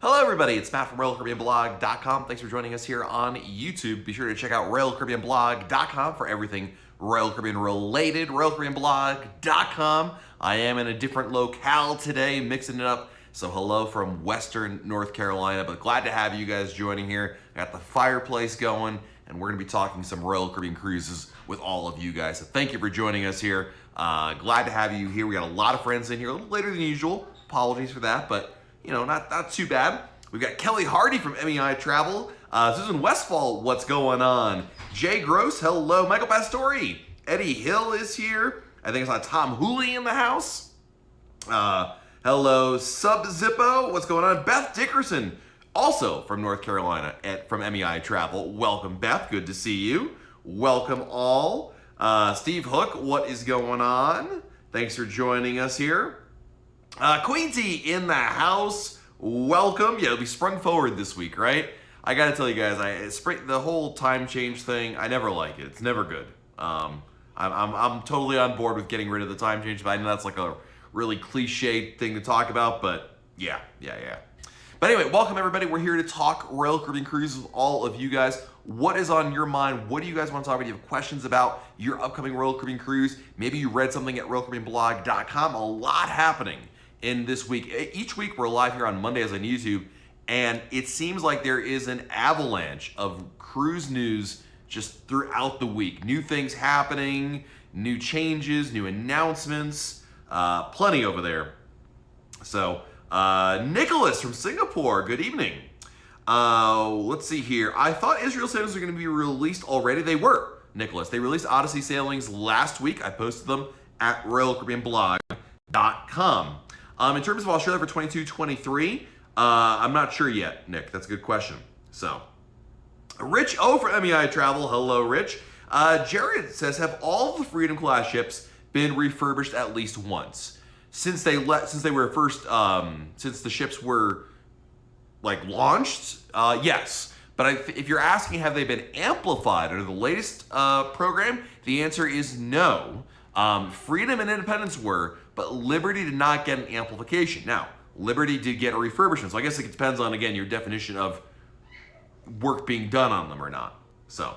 Hello everybody, it's Matt from RoyalCaribbeanBlog.com. Thanks for joining us here on YouTube. Be sure to check out RoyalCaribbeanBlog.com for everything Royal Caribbean related. RoyalCaribbeanBlog.com. I am in a different locale today, mixing it up. So hello from Western North Carolina, but glad to have you guys joining here. I got the fireplace going, and we're gonna be talking some Royal Caribbean Cruises with all of you guys. So thank you for joining us here. Glad to have you here. We got a lot of friends in here, a little later than usual. Apologies for that, but you know, not too bad. We've got Kelly Hardy from MEI Travel. Susan Westfall, what's going on? Jay Gross, hello. Michael Pastore. Eddie Hill is here. I think it's not Tom Hooley in the house. Hello, Sub Zippo, what's going on? Beth Dickerson, also from North Carolina from MEI Travel. Welcome, Beth. Good to see you. Welcome all. Steve Hook, what is going on? Thanks for joining us here. Queensy in the house, welcome. Yeah, it'll be sprung forward this week, right? I gotta tell you guys, the whole time change thing, I never like it. It's never good. I'm totally on board with getting rid of the time change, but I know that's like a really cliched thing to talk about, but yeah. But anyway, welcome everybody. We're here to talk Royal Caribbean Cruises with all of you guys. What is on your mind? What do you guys want to talk about? Do you have questions about your upcoming Royal Caribbean Cruise? Maybe you read something at RoyalCaribbeanBlog.com. A lot happening in this week. Each week we're live here on Mondays on YouTube, and it seems like there is an avalanche of cruise news just throughout the week. New things happening, new changes, new announcements, plenty over there. So, Nicholas from Singapore, good evening. Let's see here. I thought Israel sailings were going to be released already. They were, Nicholas. They released Odyssey sailings last week. I posted them at RoyalCaribbeanBlog.com. In terms of Australia for 22-23, I'm not sure yet, Nick. That's a good question. So, Rich O for MEI Travel. Hello, Rich. Jared says, have all the Freedom class ships been refurbished at least once since the ships were like launched? Yes. But if you're asking, have they been amplified under the latest program? The answer is no. Freedom and Independence were, but Liberty did not get an amplification. Now, Liberty did get a refurbishment, so I guess it depends on, again, your definition of work being done on them or not. So,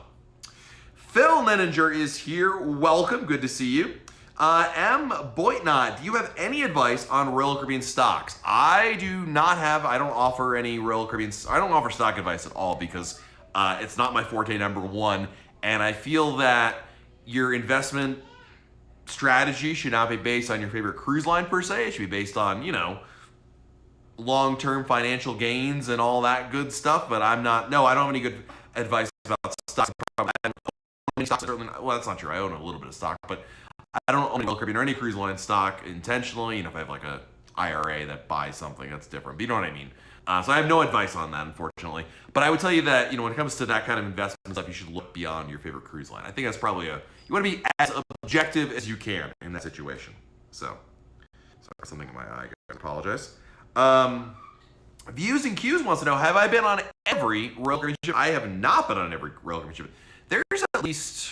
Phil Nenninger is here. Welcome. Good to see you. M. Boitnot, do you have any advice on Royal Caribbean stocks? I do not have. I don't offer any Royal Caribbean. I don't offer stock advice at all because it's not my forte, number one, and I feel that your investment strategy should not be based on your favorite cruise line per se. It should be based on, you know, long-term financial gains and all that good stuff. But I don't have any good advice about stocks. I don't own any stocks, certainly not, well, that's not true. I own a little bit of stock, but I don't own any Royal Caribbean or any cruise line stock intentionally. You know, if I have like a IRA that buys something, that's different. But you know what I mean? So I have no advice on that, unfortunately. But I would tell you that, you know, when it comes to that kind of investment stuff, you should look beyond your favorite cruise line. I think that's probably you want to be as objective as you can in that situation. So something in my eye, I apologize. Views and Q's wants to know, have I been on every Royal Caribbean ship? I have not been on every Royal Caribbean ship. There's at least,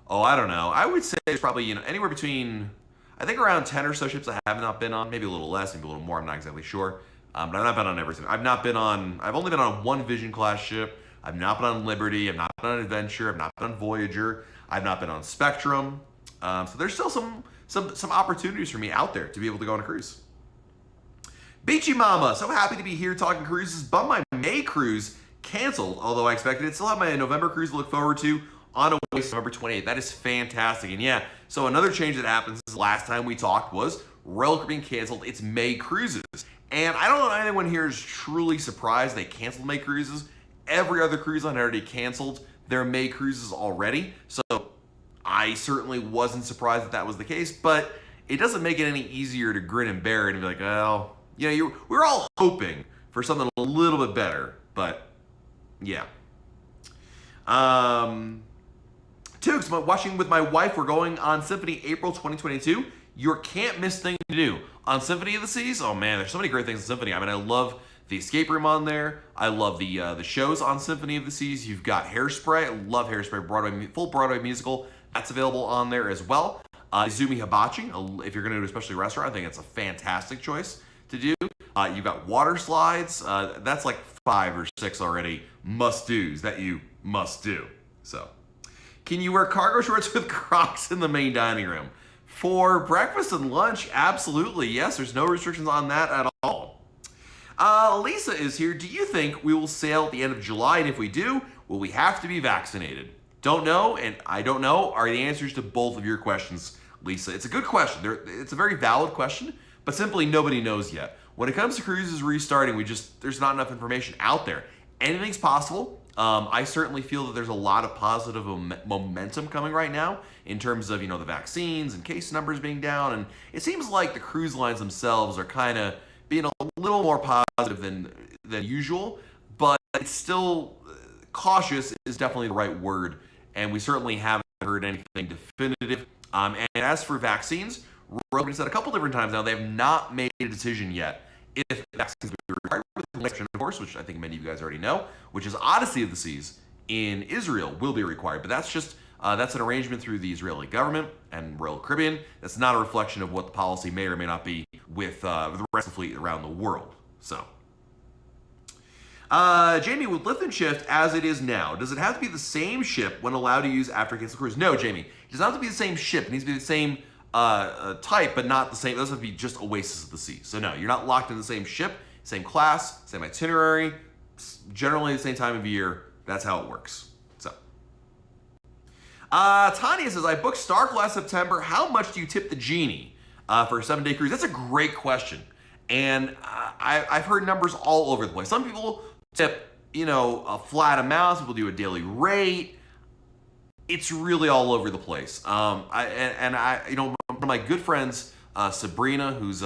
I don't know. I would say there's probably, you know, anywhere between, I think around 10 or so ships I have not been on, maybe a little less, maybe a little more, I'm not exactly sure. But I've not been on everything. I've only been on one Vision class ship. I've not been on Liberty. I've not been on Adventure. I've not been on Voyager. I've not been on Spectrum. So there's still some opportunities for me out there to be able to go on a cruise. Beachy Mama, so happy to be here talking cruises. But my May cruise canceled, although I expected it. Still have my November cruise to look forward to on November 28th. That is fantastic. And yeah, so another change that happened since last time we talked was Royal Caribbean canceled its May cruises. And I don't know if anyone here is truly surprised they canceled May cruises. Every other cruise line already canceled their May cruises already. So I certainly wasn't surprised that was the case, but it doesn't make it any easier to grin and bear it and be like, well, you know, we're all hoping for something a little bit better, but yeah. Tukes, watching with my wife, we're going on Symphony April 2022. Your can't miss thing to do. On Symphony of the Seas, oh man, there's so many great things in Symphony. I mean, I love the escape room on there. I love the shows on Symphony of the Seas. You've got Hairspray. I love Hairspray, full Broadway musical. That's available on there as well. Izumi Hibachi, if you're going to do especially a restaurant, I think it's a fantastic choice to do. You've got water slides. That's like 5 or 6 already must-dos that you must do. So, can you wear cargo shorts with Crocs in the main dining room? For breakfast and lunch, absolutely. Yes, there's no restrictions on that at all. Lisa is here. Do you think we will sail at the end of July? And if we do, will we have to be vaccinated? Don't know, and I don't know are the answers to both of your questions, Lisa. It's a good question. It's a very valid question, but simply nobody knows yet. When it comes to cruises restarting, there's not enough information out there. Anything's possible. I certainly feel that there's a lot of positive momentum coming right now in terms of, the vaccines and case numbers being down, and it seems like the cruise lines themselves are kind of being a little more positive than usual, but it's still cautious is definitely the right word, and we certainly haven't heard anything definitive. And as for vaccines, Rogan said a couple different times now they have not made a decision yet if vaccines will be required, with the election, of course, which I think many of you guys already know, which is Odyssey of the Seas in Israel will be required, but that's just that's an arrangement through the Israeli government and Royal Caribbean. That's not a reflection of what the policy may or may not be with the rest of the fleet around the world. So, Jamie, with lift and shift as it is now, does it have to be the same ship when allowed to use after cancel cruise? No, Jamie, it does not have to be the same ship. It needs to be the same type, but not the same. It doesn't have to be just Oasis of the Seas. So no, you're not locked in the same ship, same class, same itinerary, generally the same time of year. That's how it works. So, Tanya says, I booked Stark last September. How much do you tip the Genie for a 7-day cruise? That's a great question. And I've heard numbers all over the place. Some people tip, a flat amount. Some people do a daily rate. It's really all over the place. One of my good friends, Sabrina, who's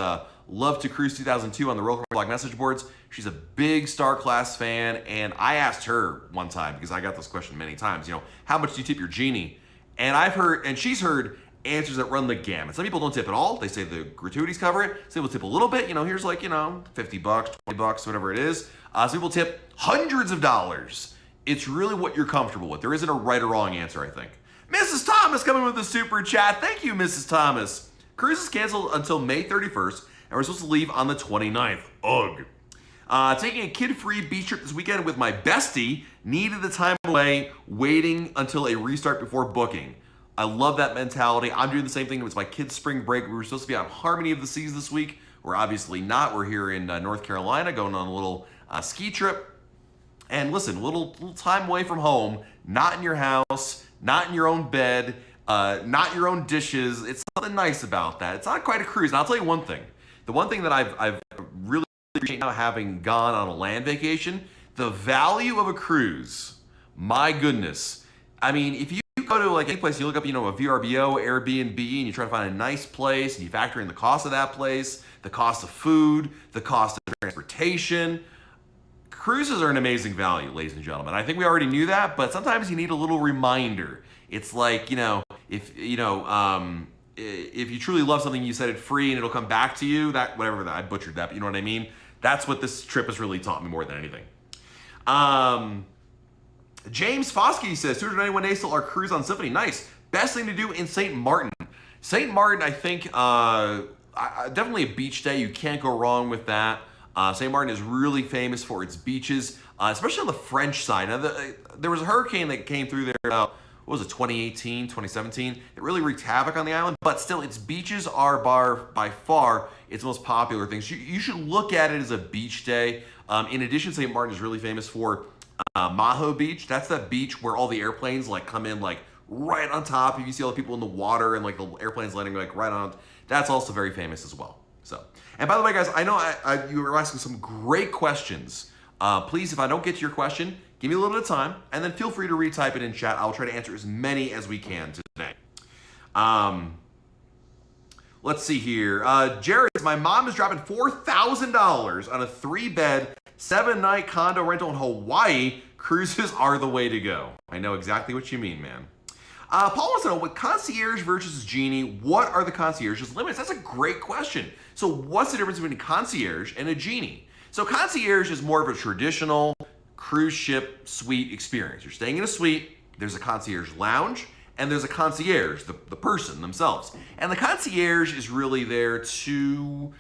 loved to cruise 2002 on the Royal Block message boards. She's a big Star Class fan, and I asked her one time, because I got this question many times, how much do you tip your Genie? And she's heard answers that run the gamut. Some people don't tip at all. They say the gratuities cover it. Some people tip a little bit. Here's like, $50, $20, whatever it is. Some people tip hundreds of dollars. It's really what you're comfortable with. There isn't a right or wrong answer, I think. Mrs. Thomas coming with a super chat. Thank you, Mrs. Thomas. Cruise is canceled until May 31st, and we're supposed to leave on the 29th. Ugh. Taking a kid-free beach trip this weekend with my bestie. Needed the time away, waiting until a restart before booking. I love that mentality. I'm doing the same thing. It was my kids' spring break. We were supposed to be on Harmony of the Seas this week. We're obviously not. We're here in North Carolina going on a little ski trip. And listen, little time away from home, not in your house, not in your own bed, not your own dishes. It's something nice about that. It's not quite a cruise. And I'll tell you one thing. The one thing that I've really appreciated now, having gone on a land vacation, the value of a cruise. My goodness. I mean, if you go to like any place, you look up, a VRBO, Airbnb, and you try to find a nice place, and you factor in the cost of that place, the cost of food, the cost of transportation. Cruises are an amazing value, ladies and gentlemen. I think we already knew that, but sometimes you need a little reminder. It's like, if you truly love something, you set it free and it'll come back to you. I butchered that, but you know what I mean? That's what this trip has really taught me more than anything. James Foskey says, 291 days till our cruise on Symphony. Nice. Best thing to do in St. Martin. St. Martin, I think, definitely a beach day. You can't go wrong with that. St. Martin is really famous for its beaches, especially on the French side. Now, there was a hurricane that came through there about, 2018, 2017. It really wreaked havoc on the island, but still, its beaches are by far its most popular things. You should look at it as a beach day. In addition, St. Martin is really famous for Maho Beach. That's that beach where all the airplanes come in right on top. You see all the people in the water and the airplanes landing right on. That's also very famous as well. So, and by the way, guys, I know you were asking some great questions. Please, if I don't get to your question, give me a little bit of time, and then feel free to retype it in chat. I'll try to answer as many as we can today. Let's see here. Jared, my mom is dropping $4,000 on a 3-bed, 7-night condo rental in Hawaii. Cruises are the way to go. I know exactly what you mean, man. Paul wants to know, with Concierge versus Genie, what are the Concierge's limits? That's a great question. So what's the difference between a Concierge and a Genie? So Concierge is more of a traditional cruise ship suite experience. You're staying in a suite, there's a concierge lounge, and there's a concierge, the person themselves. And the concierge is really there to,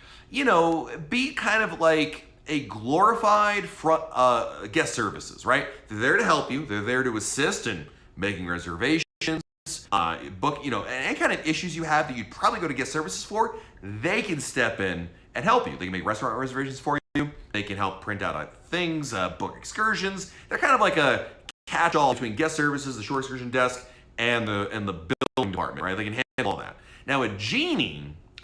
be kind of like a glorified front guest services, right? They're there to help you. They're there to assist in making reservations, book, any kind of issues you have that you'd probably go to guest services for. They can step in and help you. They can make restaurant reservations for you. They can help print out things, book excursions. They're kind of like a catch-all between guest services, the shore excursion desk, and the building department, right? They can handle all that. Now, a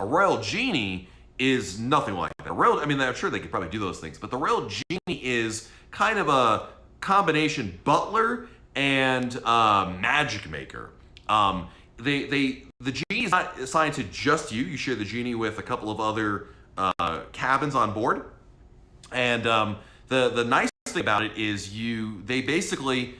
royal genie is nothing like that. I'm sure they could probably do those things, but the royal genie is kind of a combination butler and magic maker. The genie is not assigned to just you. You share the genie with a couple of other cabins on board, and the nice thing about it is they basically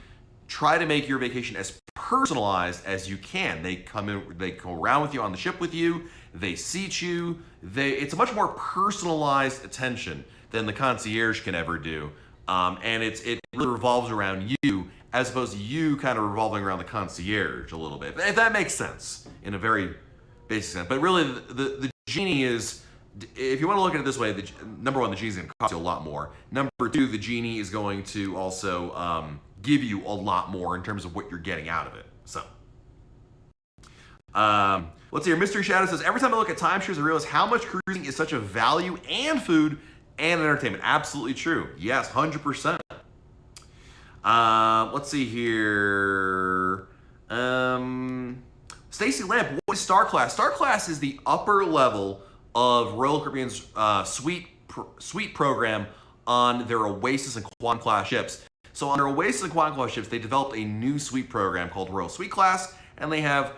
try to make your vacation as personalized as you can. They go around with you on the ship with you. They seat you. It's a much more personalized attention than the concierge can ever do, and it really revolves around you as opposed to you kind of revolving around the concierge a little bit. If that makes sense in a very basic sense. But really, the genie is, if you want to look at it this way, number one, the genie is going to cost you a lot more. Number two, the genie is going to also give you a lot more in terms of what you're getting out of it. So, let's see here. Mystery Shadow says, every time I look at timeshares, I realize how much cruising is such a value and food and entertainment. Absolutely true. Yes, 100%. Let's see here. Stacy Lamp, what is Star Class? Star Class is the upper level of Royal Caribbean's suite program on their Oasis and Quantum class ships. So on their Oasis and Quantum class ships, they developed a new suite program called Royal Suite Class, and they have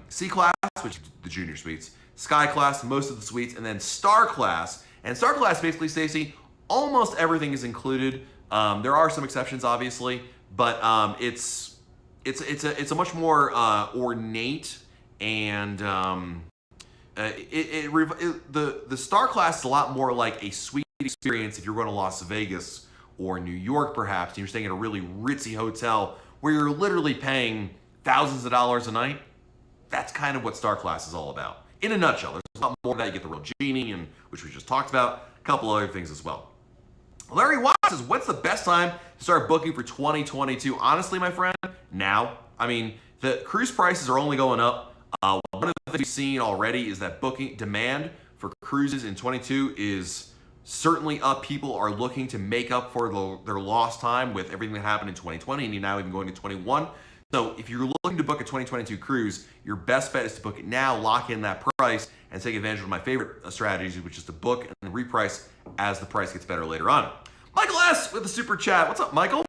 C Class, which is the junior suites, Sky Class, most of the suites, and then Star Class. And Star Class, basically, Stacy, almost everything is included. There are some exceptions, obviously, but it's a much more ornate and the Star Class is a lot more like a suite experience if you're going to Las Vegas or New York, perhaps, and you're staying at a really ritzy hotel where you're literally paying thousands of dollars a night. That's kind of what Star Class is all about. In a nutshell, there's a lot more of that. You get the Royal Genie, which we just talked about, a couple other things as well. Larry Watts says, what's the best time to start booking for 2022? Honestly, my friend, now. I mean, the cruise prices are only going up. One of the things we've seen already is that booking demand for cruises in 22 is certainly up. People are looking to make up for their lost time with everything that happened in 2020 and now even going to 21. So if you're looking to book a 2022 cruise, your best bet is to book it now, lock in that price, and take advantage of my favorite strategies, which is to book and reprice as the price gets better later on. Michael S. with the super chat. What's up, Michael?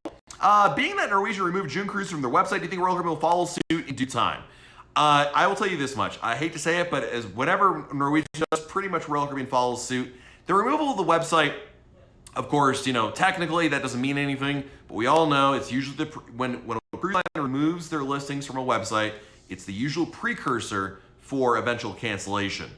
Being that Norwegian removed June cruise from their website, do you think Royal Caribbean will follow suit in due time? I will tell you this much. I hate to say it, but as whatever Norwegian does, pretty much Royal Caribbean follows suit. The removal of the website, of course, technically that doesn't mean anything, but we all know it's usually when a cruise line removes their listings from a website, it's the usual precursor for eventual cancellation.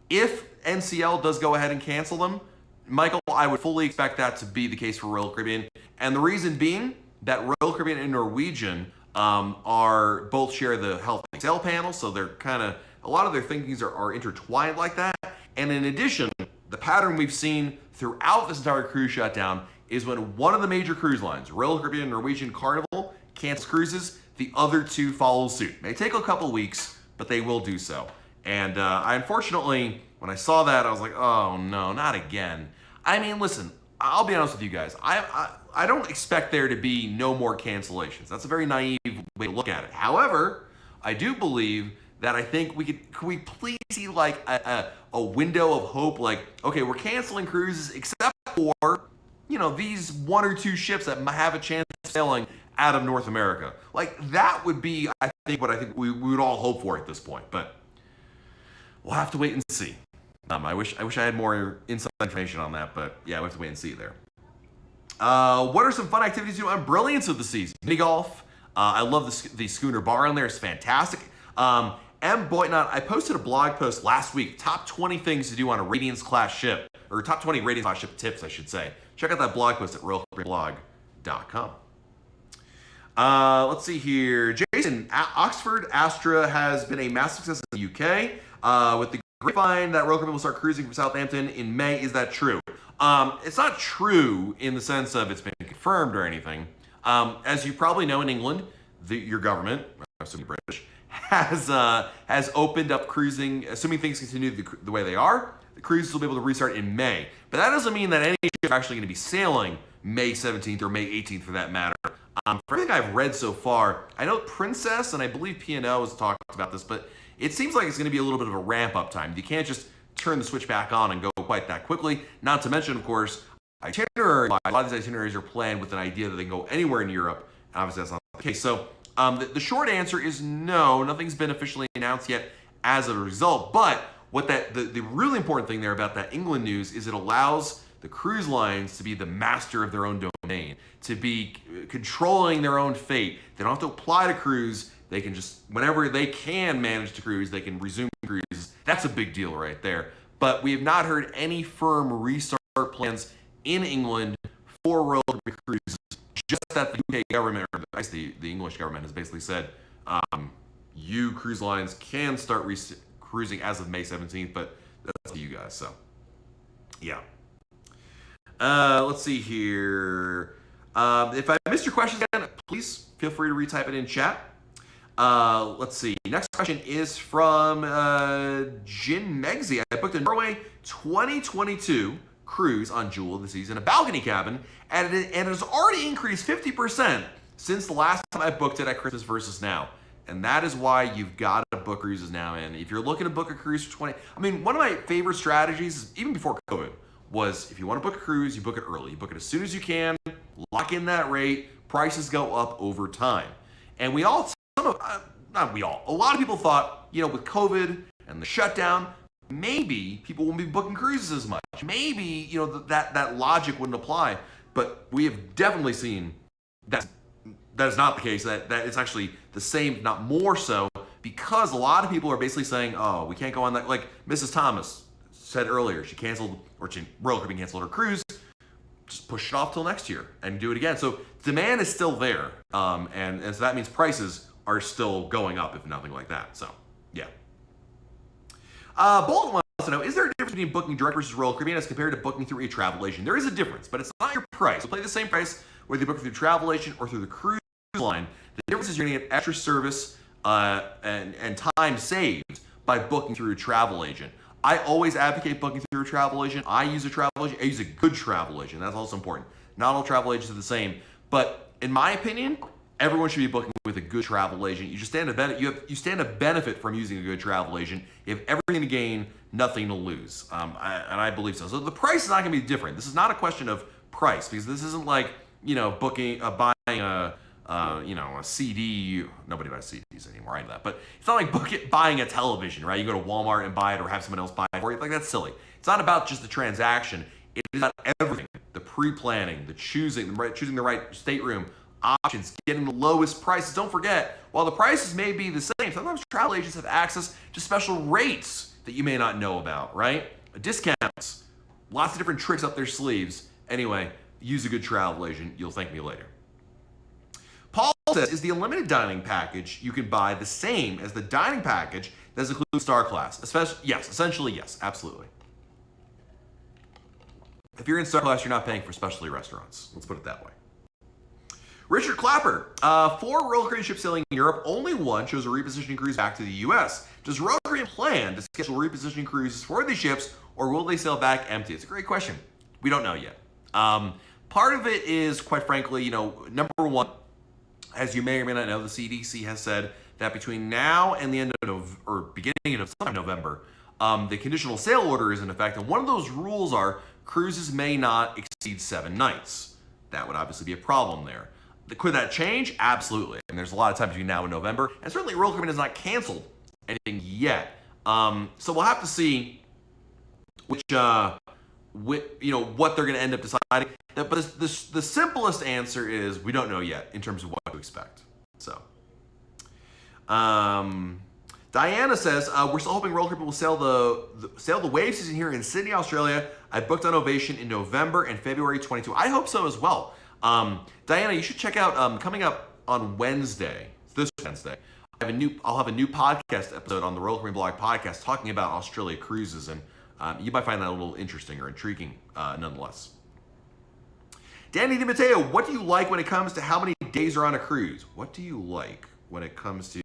If NCL does go ahead and cancel them, Michael, I would fully expect that to be the case for Royal Caribbean. And the reason being that Royal Caribbean and Norwegian are both share the health and sale panel, so they're kind of, a lot of their thinkings are intertwined like that. And in addition, the pattern we've seen throughout this entire cruise shutdown is when one of the major cruise lines, Royal Caribbean, Norwegian, Carnival, cancels cruises, the other two follow suit. It may take a couple weeks, but they will do so. And I unfortunately, when I saw that, I was like, oh no, not again. I mean, listen, I'll be honest with you guys. I don't expect there to be no more cancellations. That's a very naive way to look at it. However, I do believe that I think could we please see like a window of hope, like, okay, we're canceling cruises except for, these one or two ships that have a chance of sailing out of North America. Like, that would be, I think, what I think we would all hope for at this point. But we'll have to wait and see. I wish I had more inside information on that, but yeah, we have to wait and see there. What are some fun activities you do on Brilliance of the Seas? Mini golf. I love the schooner bar on there. It's fantastic. M. Boynton, I posted a blog post last week, top 20 things to do on a Radiance class ship, or top 20 Radiance class ship tips, I should say. Check out that blog post at royalcaribbeanblog.com. Let's see here. Jason, Oxford Astra has been a massive success in the UK. With the grapevine that Royal Caribbean will start cruising from Southampton in May. Is that true? It's not true in the sense of it's been confirmed or anything. As you probably know, in England, your government, assuming British, has opened up cruising. Assuming things continue the way they are, the cruises will be able to restart in May. But that doesn't mean that any ships are actually going to be sailing May 17th or May 18th for that matter. For everything I've read so far, I know Princess and I believe P&O has talked about this, but it seems like it's going to be a little bit of a ramp-up time. You can't just turn the switch back on and go quite that quickly. Not to mention, of course, itinerary. A lot of these itineraries are planned with an idea that they can go anywhere in Europe. Obviously, that's not the case. So the short answer is no. Nothing's been officially announced yet as a result. But what the really important thing there about that England news is it allows the cruise lines to be the master of their own domain, to be controlling their own fate. They don't have to apply to cruise. They can just, whenever they can manage to cruise, they can resume cruises. That's a big deal right there. But we have not heard any firm restart plans in England for Royal Caribbean cruises. Just that the UK government, or the English government, has basically said, you cruise lines can start cruising as of May 17th, but that's up to you guys. So, yeah. Let's see here. If I missed your question again, please feel free to retype it in chat. Let's see. Next question is from Jin Megzi. I booked a Norway 2022 cruise on Jewel this season, a balcony cabin, and it has already increased 50% since the last time I booked it at Christmas versus now. And that is why you've got to book cruises now. And if you're looking to book a cruise for 20, I mean, one of my favorite strategies, even before COVID, was if you want to book a cruise, you book it early. You book it as soon as you can, lock in that rate, prices go up over time. And we all, not we all, a lot of people thought, with COVID and the shutdown, maybe people won't be booking cruises as much. Maybe, that logic wouldn't apply. But we have definitely seen that is not the case, that it's actually the same, if not more so, because a lot of people are basically saying, oh, we can't go on that. Like Mrs. Thomas said earlier, Royal Caribbean canceled her cruise, just push it off till next year and do it again. So demand is still there, and so that means prices are still going up, if nothing like that. So, yeah. Bolton wants to know, is there a difference between booking direct versus Royal Caribbean as compared to booking through a travel agent? There is a difference, but it's not your price. You'll pay the same price whether you book through travel agent or through the cruise line. The difference is you're going to get extra service and time saved by booking through a travel agent. I always advocate booking through a travel agent. I use a travel agent. I use a good travel agent. That's also important. Not all travel agents are the same, but in my opinion, everyone should be booking with a good travel agent. You just stand to benefit. You stand to benefit from using a good travel agent. You have everything to gain, nothing to lose, and I believe so. So the price is not going to be different. This is not a question of price, because this isn't like buying a CD. Nobody buys CDs anymore. I know that, but it's not like buying a television, right? You go to Walmart and buy it, or have someone else buy it for you. Like, that's silly. It's not about just the transaction. It is about everything: the pre-planning, the choosing the right stateroom options, getting the lowest prices. Don't forget, while the prices may be the same, sometimes travel agents have access to special rates that you may not know about, right? Discounts, lots of different tricks up their sleeves. Anyway, use a good travel agent. You'll thank me later. Paul says, is the unlimited dining package you can buy the same as the dining package that includes Star Class? Essentially yes, absolutely. If you're in Star Class, you're not paying for specialty restaurants. Let's put it that way. Richard Clapper, for Royal Caribbean ships sailing in Europe, only one chose a repositioning cruise back to the U.S. Does Royal Caribbean plan to schedule repositioning cruises for these ships, or will they sail back empty? It's a great question. We don't know yet. Part of it is, quite frankly, number one, as you may or may not know, the CDC has said that between now and the end of beginning of November, the conditional sail order is in effect, and one of those rules are cruises may not exceed 7 nights. That would obviously be a problem there. Could that change? Absolutely. And there's a lot of time between now and November, and certainly Royal Caribbean has not canceled anything yet. So we'll have to see what they're going to end up deciding. But the simplest answer is we don't know yet in terms of what to expect. So, Diana says, we're still hoping Royal Caribbean will sail the wave season here in Sydney, Australia. I booked on Ovation in November and February 22. I hope so as well. Diana, you should check out, coming up on Wednesday, this Wednesday, I'll have a new podcast episode on the Royal Caribbean Blog podcast talking about Australia cruises, and you might find that a little interesting or intriguing nonetheless. Danny DiMatteo, what do you like when it comes to how many days are on a cruise? What do you like when it comes to,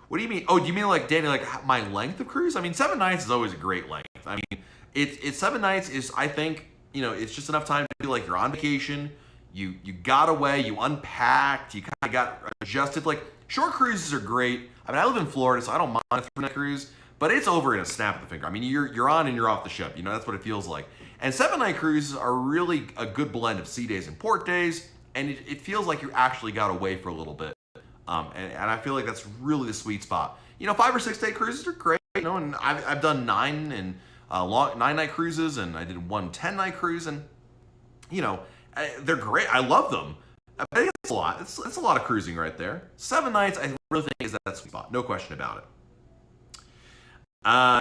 what do you mean? Oh, do you mean like, Danny, like my length of cruise? I mean, 7 nights is always a great length. I mean, it's 7 nights is, I think, it's just enough time to feel like you're on vacation. You got away, you unpacked, you kind of got adjusted. Like, short cruises are great. I mean, I live in Florida, so I don't mind a 3-night cruise, but it's over in a snap of the finger. I mean, you're on and you're off the ship. That's what it feels like. And 7-night cruises are really a good blend of sea days and port days, and it feels like you actually got away for a little bit. And I feel like that's really the sweet spot. 5 or 6 day cruises are great, and I've done 9-night cruises, and I did one 10-night cruise, and they're great. I love them. But it's a lot. It's a lot of cruising right there. 7 nights, I really think is that sweet spot. No question about it.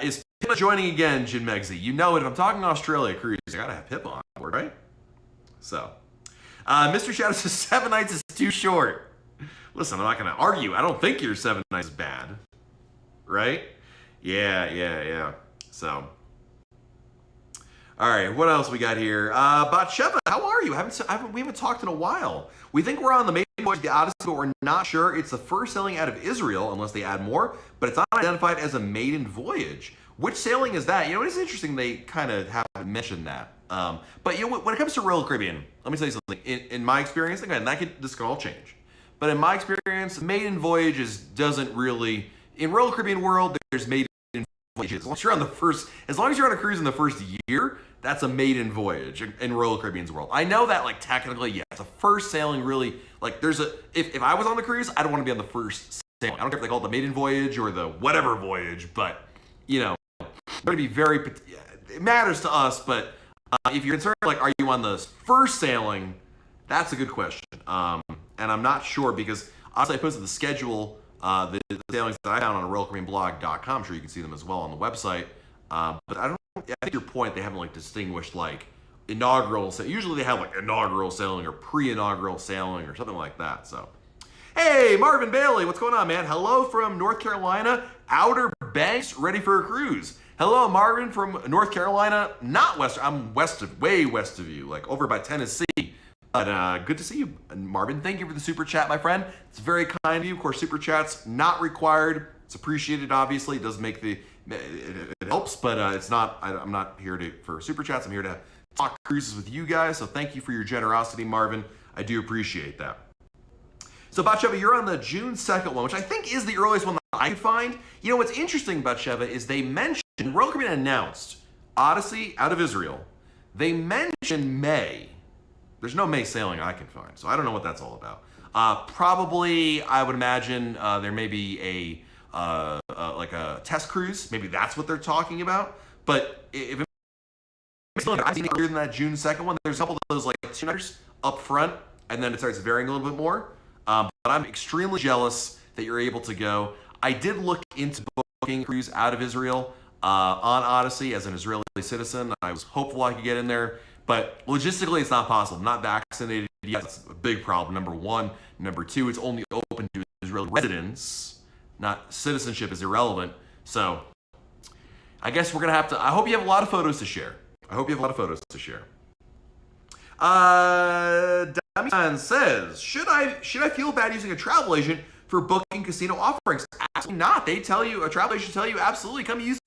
Is Pippa joining again, Jim Megsy? You know it. If I'm talking Australia cruise, I gotta have Pippa on board, right? So, Mr. Shadow says 7 nights is too short. Listen, I'm not gonna argue. I don't think your 7 nights is bad, right? Yeah. So, all right. What else we got here? Batsheva, how are you? We haven't talked in a while. We think we're on the Maiden Voyage, the Odyssey, but we're not sure. It's the first sailing out of Israel, unless they add more, but it's not identified as a maiden voyage. Which sailing is that? It's interesting they kind of haven't mentioned that. But when it comes to Royal Caribbean, let me tell you something. In my experience, again, this can all change. But in my experience, Maiden Voyages doesn't really, in Royal Caribbean world, there's Maiden Voyages. As long as you're on a cruise in the first year, that's a maiden voyage in Royal Caribbean's world. I know that, like, technically, yes, the first sailing really, like, if I was on the cruise, I don't want to be on the first sailing. I don't care if they call it the maiden voyage or the whatever voyage, but, it's going to be it matters to us, but if you're concerned, like, are you on the first sailing, that's a good question. And I'm not sure because, obviously, I posted the schedule, the sailings that I found on RoyalCaribbeanBlog.com. I'm sure you can see them as well on the website. But I think your point, they haven't like distinguished like inaugural. Usually they have like inaugural sailing or pre-inaugural sailing or something like that. So, hey, Marvin Bailey, what's going on, man? Hello from North Carolina, Outer Banks, ready for a cruise. Hello, Marvin from North Carolina, not west. I'm way west of you, like over by Tennessee. But good to see you, Marvin. Thank you for the super chat, my friend. It's very kind of you. Of course, super chats not required. It's appreciated, obviously. It does make it helps, but it's not. I'm not here for super chats. I'm here to talk cruises with you guys. So thank you for your generosity, Marvin. I do appreciate that. So Batsheva, you're on the June 2nd one, which I think is the earliest one that I could find. What's interesting, Batsheva, is they mentioned, Royal Caribbean announced Odyssey out of Israel. They mentioned May. There's no May sailing I can find, so I don't know what that's all about. Probably, I would imagine there may be like a test cruise. Maybe that's what they're talking about. But if I've seen it earlier than that June 2nd one, there's a couple of those like 2-nighters up front, and then it starts varying a little bit more. But I'm extremely jealous that you're able to go. I did look into booking a cruise out of Israel on Odyssey as an Israeli citizen. I was hopeful I could get in there. But logistically, it's not possible. I'm not vaccinated yet. That's a big problem, number one. Number two, it's only open to Israeli residents. Not citizenship is irrelevant. So I guess we're going to have to, I hope you have a lot of photos to share. Damian says, should I feel bad using a travel agent for booking casino offerings? Absolutely not. A travel agent tell you, absolutely, come use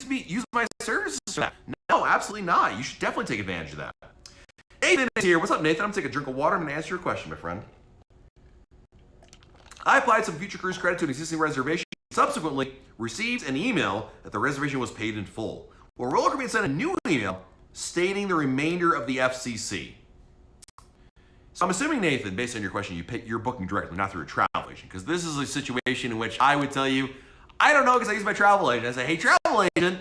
my services for that. No, absolutely not. You should definitely take advantage of that. Nathan is here. What's up, Nathan? I'm going to take a drink of water. I'm going to answer your question, my friend. I applied some future cruise credit to an existing reservation, subsequently received an email that the reservation was paid in full. Well, Royal Caribbean sent a new email stating the remainder of the FCC. So I'm assuming, Nathan, based on your question, you're booking directly, not through a travel agent, because this is a situation in which I would tell you, I don't know, because I use my travel agent. I say, hey, travel agent,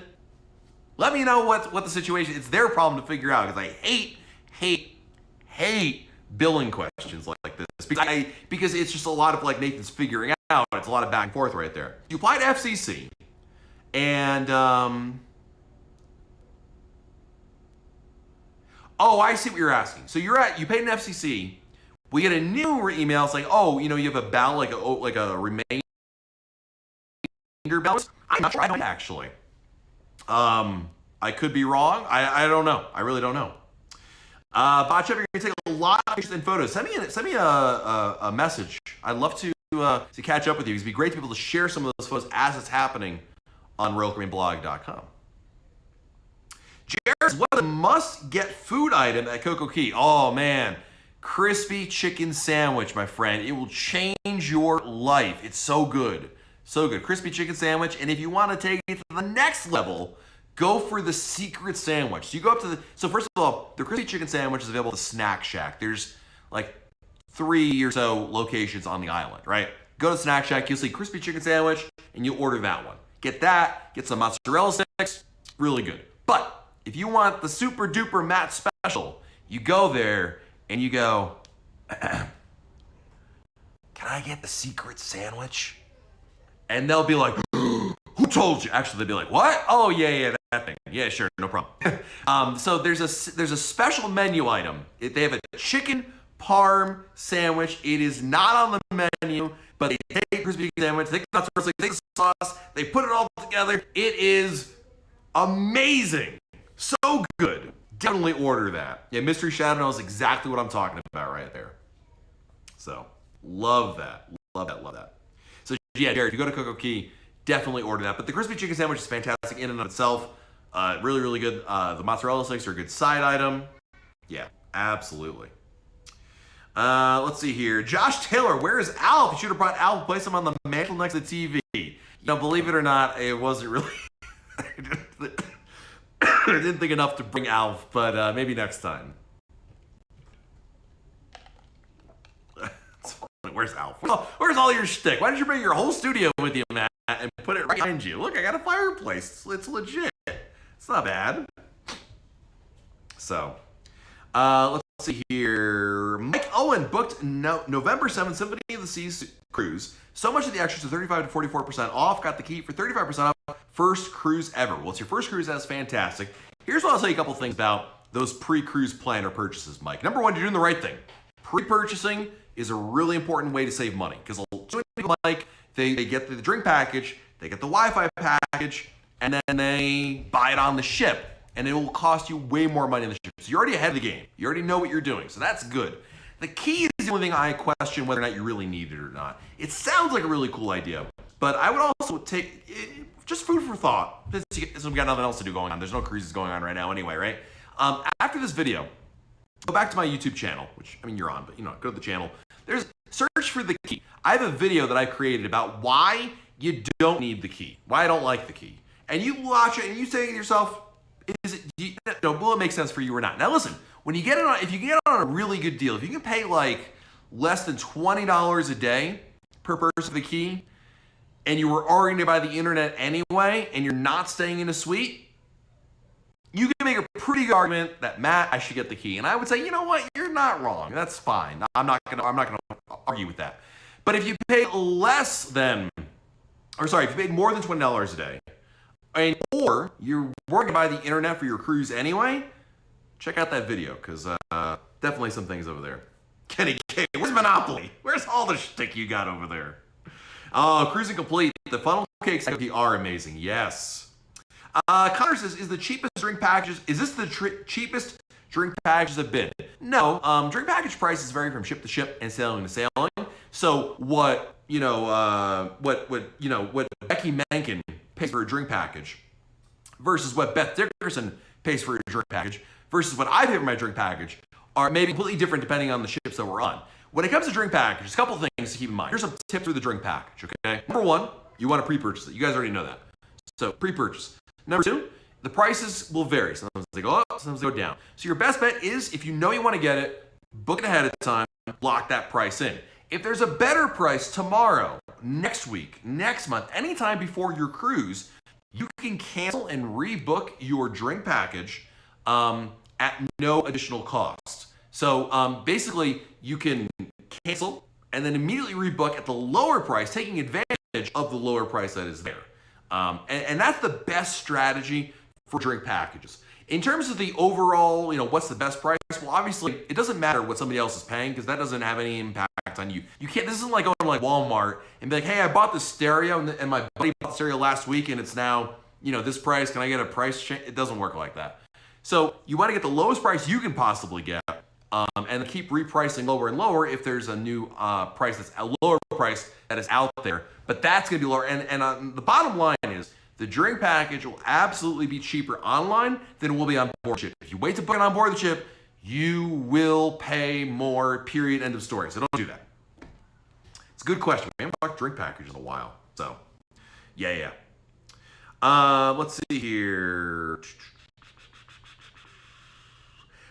let me know what the situation is. It's their problem to figure out, because I hate billing questions like this. Because it's just a lot of, like Nathan's figuring out. It's a lot of back and forth right there. You apply to FCC, and, oh, I see what you're asking. So you paid an FCC, We get a new email saying, oh, you have a balance, like a remainder balance. I'm not sure. I don't actually. I could be wrong. I don't know. I really don't know. Bot Chef, you're gonna take a lot of pictures and photos. Send me a message. I'd love to catch up with you. It'd be great to be able to share some of those photos as it's happening on RoyalCaribbeanBlog.com. Jared's, what a must-get food item at Coco Key? Oh man, crispy chicken sandwich, my friend. It will change your life. It's so good, so good. Crispy chicken sandwich, and if you want to take it to the next level, go for the secret sandwich. So you go up to so first of all, the crispy chicken sandwich is available at the Snack Shack. There's like 3 or so locations on the island, right? Go to Snack Shack, you'll see crispy chicken sandwich, and you order that one. Get that, get some mozzarella sticks, really good. But if you want the super duper Matt special, you go there and you go, can I get the secret sandwich? And they'll be like, who told you? Actually, they'll be like, what? Oh, yeah, that thing. Yeah, sure, no problem. So there's a special menu item. They have a chicken parm sandwich. It is not on the menu, but they take crispy sandwich, they take the sauce, they put it all together. It is amazing. So good. Definitely order that. Yeah, Mystery Shadow knows exactly what I'm talking about right there. So, love that. Love that. So, yeah, Jared, if you go to Coco Key, definitely order that. But the crispy chicken sandwich is fantastic in and of itself. Really, really good. The mozzarella sticks are a good side item. Yeah, absolutely. Let's see here. Josh Taylor, where is Alf? You should have brought Alf, place him on the mantle next to the TV. Believe it or not, it wasn't really... I didn't think enough to bring Alf, but maybe next time. Where's Alf? Where's all your shtick? Why didn't you bring your whole studio with you, Matt, and put it right behind you? Look, I got a fireplace. It's legit. It's not bad. So, let's see here. Mike Owen booked November 7th Symphony of the Seas cruise. So much of the extras are 35 to 44% off. Got the key for 35% off. First cruise ever. Well, it's your first cruise. That's fantastic. Here's what I'll tell you a couple things about those pre-cruise planner purchases, Mike. Number one, you're doing the right thing. Pre-purchasing is a really important way to save money because so many people, Mike, they get the drink package, they get the Wi-Fi package, and then they buy it on the ship. And it will cost you way more money on the ship. So you're already ahead of the game. You already know what you're doing. So that's good. The key is the only thing I question whether or not you really need it or not. It sounds like a really cool idea, but I would also take just food for thought. Since we've got nothing else to do going on. There's no cruises going on right now anyway, right? After this video, go back to my YouTube channel, which, I mean, you're on, but, go to the channel. There's search for the key. I have a video that I created about why you don't need the key, why I don't like the key. And you watch it and you say to yourself, will it make sense for you or not? Now listen, when you get it on, if you get it on a really good deal, if you can pay like less than $20 a day per person for the key, and you were already going to buy the internet anyway, and you're not staying in a suite, you can make a pretty good argument that, Matt, I should get the key. And I would say, you know what, you're not wrong. That's fine. I'm not gonna argue with that. But if you pay less than, if you paid more than $20 a day, or you're working to buy the internet for your cruise anyway, check out that video, because definitely some things over there. Kenny K, where's Monopoly? Where's all the shtick you got over there? Cruising complete. The funnel cakes are amazing. Yes. Connor says, is the cheapest drink packages, is this the cheapest drink packages have been? No. Drink package prices vary from ship to ship and sailing to sailing. So what Becky Mencken pays for a drink package versus what Beth Dickerson pays for a drink package versus what I pay for my drink package are maybe completely different depending on the ships that we're on. When it comes to drink packages, a couple things to keep in mind. Here's some tips for the drink package, okay? Number one, you want to pre-purchase it. You guys already know that. So pre-purchase. Number two, the prices will vary. Sometimes they go up, sometimes they go down. So your best bet is, if you know you want to get it, book it ahead of time, lock that price in. If there's a better price tomorrow, next week, next month, anytime before your cruise, you can cancel and rebook your drink package at no additional cost. So basically, you can cancel and then immediately rebook at the lower price, taking advantage of the lower price that is there. And that's the best strategy for drink packages. In terms of the overall, what's the best price? Well, obviously, it doesn't matter what somebody else is paying because that doesn't have any impact on you. You can't. This isn't like going to like Walmart and be like, hey, I bought this stereo and my buddy bought the stereo last week and it's now, this price. Can I get a price change? It doesn't work like that. So you want to get the lowest price you can possibly get, and keep repricing lower and lower if there's a new price that's a lower price that is out there. But that's going to be lower. And the bottom line is, the drink package will absolutely be cheaper online than it will be on board the ship. If you wait to book it on board the ship, you will pay more, period, end of story. So don't do that. It's a good question. We haven't talked drink packages in a while. So, yeah. Let's see here.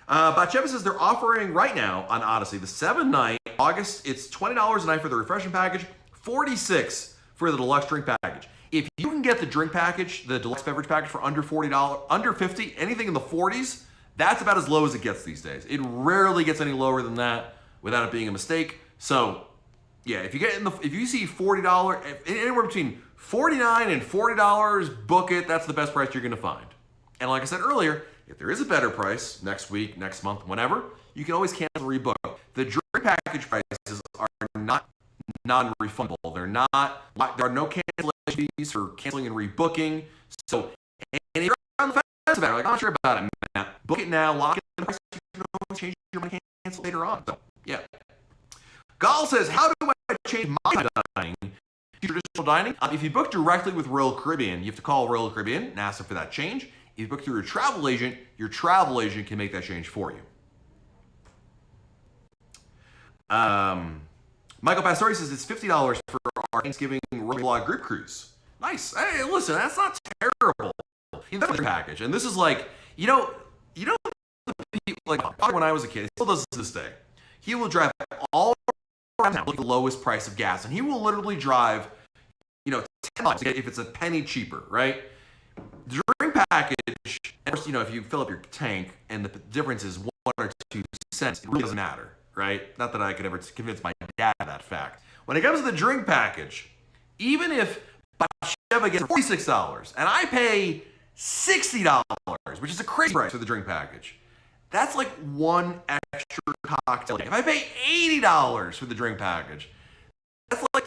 Batsheva says they're offering right now on Odyssey the 7-night August. It's $20 a night for the refreshment package, $46 for the deluxe drink package. If you can get the drink package, the deluxe beverage package for under $40, under $50, anything in the 40s, that's about as low as it gets these days. It rarely gets any lower than that without it being a mistake. So, yeah, if you see $40, anywhere between $49 and $40, book it. That's the best price you're going to find. And like I said earlier, if there is a better price next week, next month, whenever, you can always cancel and rebook. The drink package prices are not non-refundable. There are no cancellation fees for canceling and rebooking. So, and if you're on the fence about it, like, I'm not sure about it, Matt, book it now, lock in the price, you can always change your mind, cancel later on. So, yeah. Gall says, how do I change my dining to traditional dining? If you book directly with Royal Caribbean, you have to call Royal Caribbean and ask them for that change. If you book through your travel agent can make that change for you. Michael Pastori says it's $50 for our Thanksgiving Royal Group Cruise. Nice. Hey, listen, that's not terrible. That's a package. And this is like, like when I was a kid, he still does this to this day. He will drive all around town, look at the lowest price of gas, and he will literally drive, 10 miles to get if it's a penny cheaper, right? The drink package, if you fill up your tank and the difference is 1 or 2 cents, it really doesn't matter, right? Not that I could ever convince my dad of that fact. When it comes to the drink package, even if Batsheva gets $46 and I pay $60, which is a crazy price for the drink package, that's like one extra cocktail. If I pay $80 for the drink package, that's like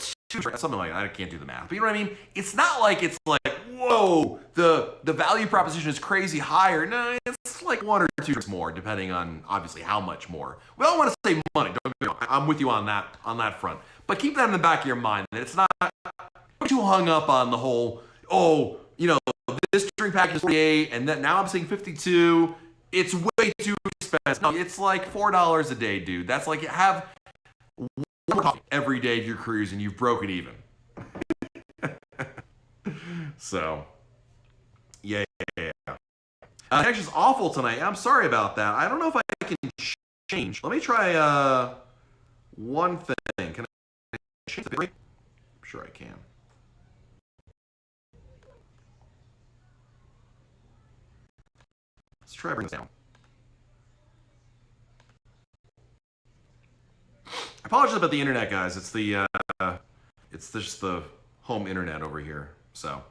something like that. I can't do the math, but you know what I mean? It's not like it's like, whoa, the value proposition is crazy higher. No, it's like 1 or 2 more, depending on obviously how much more. We all want to save money. Don't get me wrong. I'm with you on that front. But keep that in the back of your mind that it's not too hung up on the whole, this drink package is 48 and then now I'm saying 52. It's way too expensive. No, it's like $4 a day, dude. That's like you have one coffee every day of your cruise and you've broken even. So, yeah. Connection's awful tonight. I'm sorry about that. I don't know if I can change. Let me try one thing. Can I change the rate? I'm sure I can. Let's try to bring this down. I apologize about the internet, guys. It's just the home internet over here. So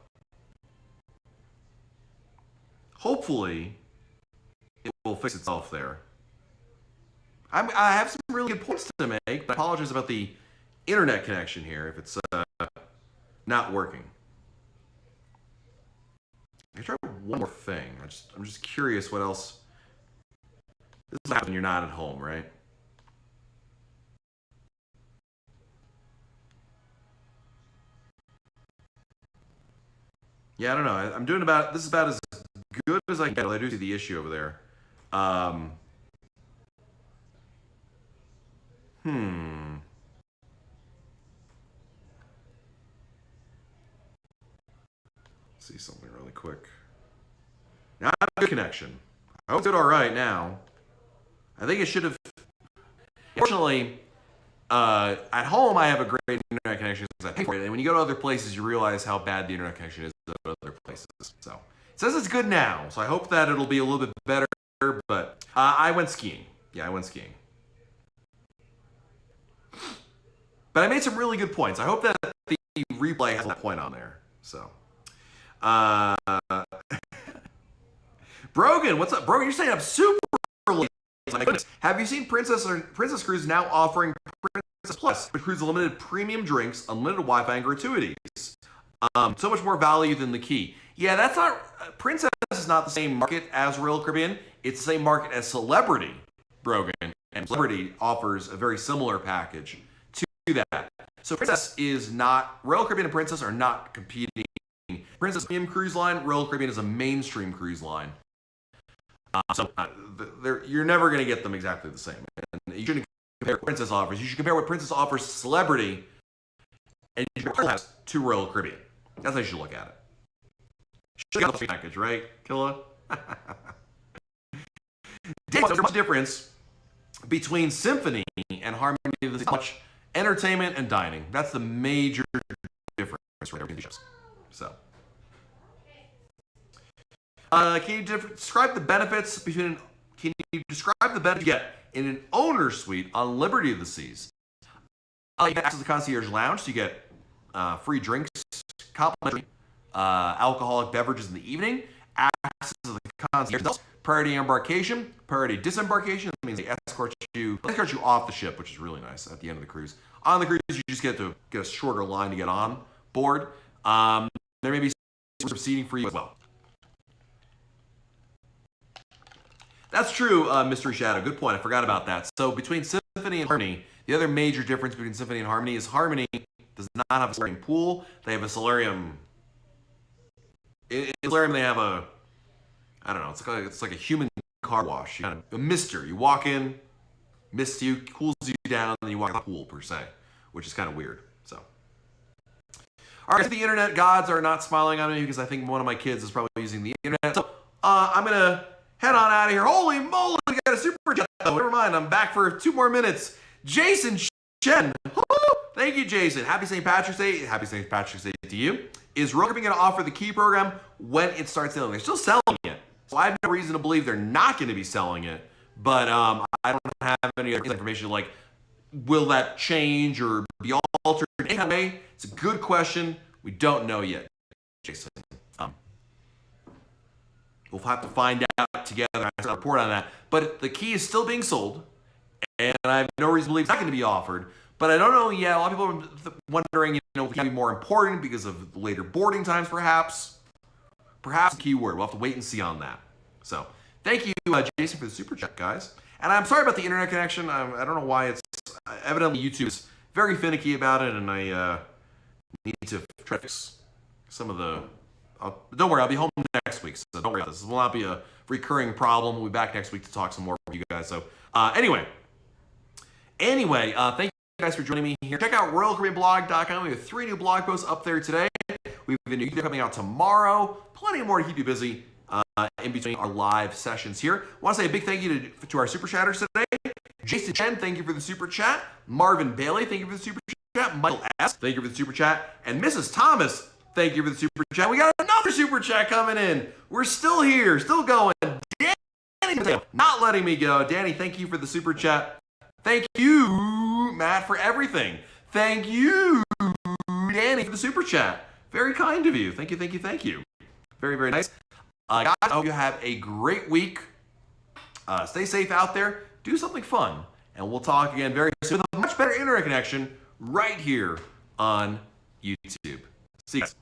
hopefully it will fix itself there. I have some really good points to make, but I apologize about the internet connection here if it's not working. I try one more thing. I'm just curious what else. This is what happens when you're not at home, right? Yeah, I don't know. I'm doing this is about as good as I can get. I do see the issue over there. See something really quick. Now I have a good connection. I hope it's all right now. I think it should have. Fortunately, at home I have a great internet connection because I pay for it. And when you go to other places, you realize how bad the internet connection is at other places. So it says it's good now. So I hope that it'll be a little bit better. But I went skiing. Yeah, I went skiing. But I made some really good points. I hope that the replay has a point on there. So. Brogan, what's up? Brogan, you're staying up super late. My goodness. Have you seen Princess Cruise now offering Princess Plus, which includes limited premium drinks, unlimited Wi-Fi, and gratuities? So much more value than the Key. Yeah, that's not... Princess is not the same market as Royal Caribbean. It's the same market as Celebrity, Brogan. And Celebrity offers a very similar package to that. So Princess is not... Royal Caribbean and Princess are not competing. Princess is a premium cruise line. Royal Caribbean is a mainstream cruise line. You're never going to get them exactly the same. And you shouldn't compare what Princess offers. You should compare what Princess offers to Celebrity and to Royal Caribbean. That's how you should look at it. Should get the package, right, Killa? There's much difference between Symphony and Harmony. There's much entertainment and dining. That's the major difference right there. So, can you describe the benefits between? Can you describe the benefits you get in an owner suite on Liberty of the Seas? You get access to the Concierge Lounge, so you get free drinks, complimentary alcoholic beverages in the evening, access to the Concierge, priority embarkation, priority disembarkation. That means they escort you off the ship, which is really nice at the end of the cruise. On the cruise, you just get a shorter line to get on board. There may be some seating for you as well. That's true, Mystery Shadow. Good point. I forgot about that. So between Symphony and Harmony, the other major difference between Symphony and Harmony is Harmony does not have a solarium pool. They have a solarium. In solarium, they have a, I don't know, it's like a human car wash. You kind of a mister. You walk in, mists you, cools you down, and then you walk in the pool, per se, which is kind of weird. So, all right, the internet gods are not smiling on me because I think one of my kids is probably using the internet. So, I'm going to head on out of here. Holy moly, we got a super chat. Never mind, I'm back for 2 more minutes. Jason Chen. Thank you, Jason. Happy St. Patrick's Day. Happy St. Patrick's Day to you. Is Royal Caribbean going to offer the Key program when it starts selling? They're still selling it. So I have no reason to believe they're not going to be selling it. But I don't have any other information like, will that change or be altered in any way? It's a good question. We don't know yet, Jason. We'll have to find out together and report on that. But the Key is still being sold, and I have no reason to believe it's not going to be offered. But I don't know yet. A lot of people are wondering, if it can be more important because of later boarding times, perhaps. Perhaps a keyword. We'll have to wait and see on that. So, thank you, Jason, for the super chat, guys. And I'm sorry about the internet connection. I don't know why it's... evidently, YouTube is very finicky about it, and I need to try to fix some of the... don't worry, I'll be home next week, so don't worry about this. This will not be a recurring problem. We'll be back next week to talk some more with you guys. So, anyway, thank you guys for joining me here. Check out RoyalCaribbeanBlog.com. We have 3 new blog posts up there today. We have a new video coming out tomorrow. Plenty more to keep you busy in between our live sessions here. I want to say a big thank you to our super chatters today. Jason Chen, thank you for the super chat. Marvin Bailey, thank you for the super chat. Michael S., thank you for the super chat. And Mrs. Thomas, thank you for the super chat. We got another super chat coming in. We're still here, still going. Danny, not letting me go. Danny, thank you for the super chat. Thank you, Matt, for everything. Thank you, Danny, for the super chat. Very kind of you. Thank you, thank you, thank you. Very, very nice. Guys, I hope you have a great week. Stay safe out there. Do something fun. And we'll talk again very soon with a much better internet connection right here on YouTube. See you guys.